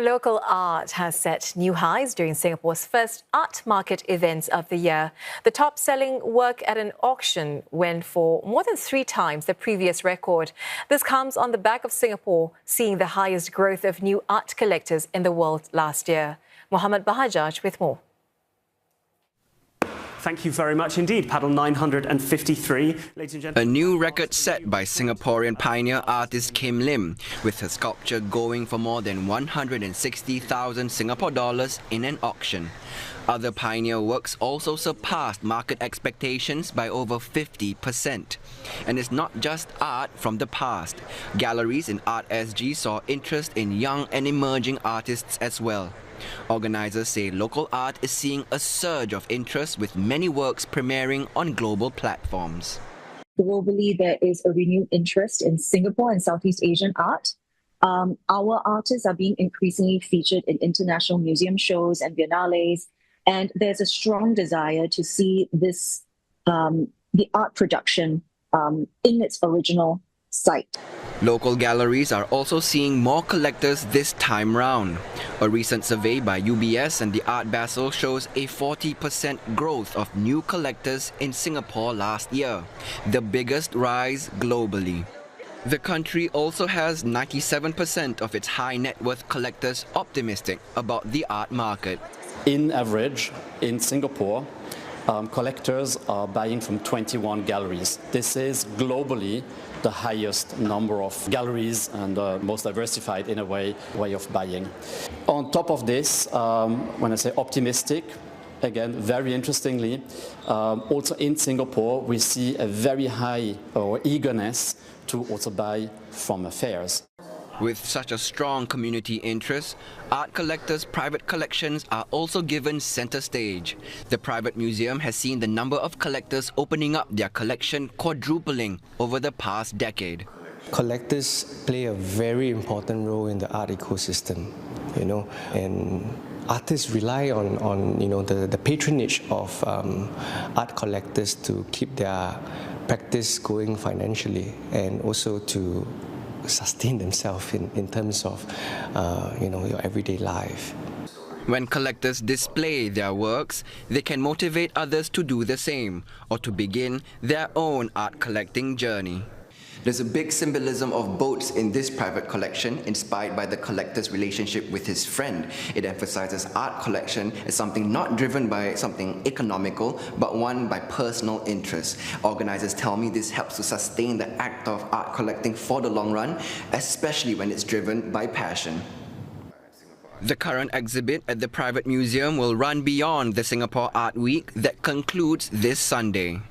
Local art has set new highs during Singapore's first art market events of the year. The top-selling work at an auction went for more than 3 times the previous record. This comes on the back of Singapore seeing the highest growth of new art collectors in the world last year. Bahajjaj with more. Thank you very much indeed. Paddle 953. Ladies and gentlemen. A new record set by Singaporean pioneer artist Kim Lim, with her sculpture going for more than 160,000 Singapore dollars in an auction. Other pioneer works also surpassed market expectations by over 50%. And it's not just art from the past. Galleries in Art SG saw interest in young and emerging artists as well. Organizers say local art is seeing a surge of interest with many works premiering on global platforms. Globally, there is a renewed interest in Singapore and Southeast Asian art. Our artists are being increasingly featured in international museum shows and biennales, and there's a strong desire to see this, the art production in its original site. Local galleries are also seeing more collectors this time round. A recent survey by UBS and the Art Basel shows a 40% growth of new collectors in Singapore last year, the biggest rise globally. The country also has 97% of its high net worth collectors optimistic about the art market. In average, in Singapore, collectors are buying from 21 galleries. This is globally the highest number of galleries and most diversified in a way of buying. On top of this, when I say optimistic, again, very interestingly, also in Singapore, we see a very high eagerness to also buy from fairs. With such a strong community interest, art collectors' private collections are also given center stage. The private museum has seen the number of collectors opening up their collection quadrupling over the past decade. Collectors play a very important role in the art ecosystem, and artists rely on the patronage of art collectors to keep their practice going financially and also to sustain themselves in terms of your everyday life. When collectors display their works, they can motivate others to do the same or to begin their own art collecting journey. There's a big symbolism of boats in this private collection, inspired by the collector's relationship with his friend. It emphasizes art collection as something not driven by something economical, but one by personal interest. Organizers tell me this helps to sustain the act of art collecting for the long run, especially when it's driven by passion. The current exhibit at the private museum will run beyond the Singapore Art Week that concludes this Sunday.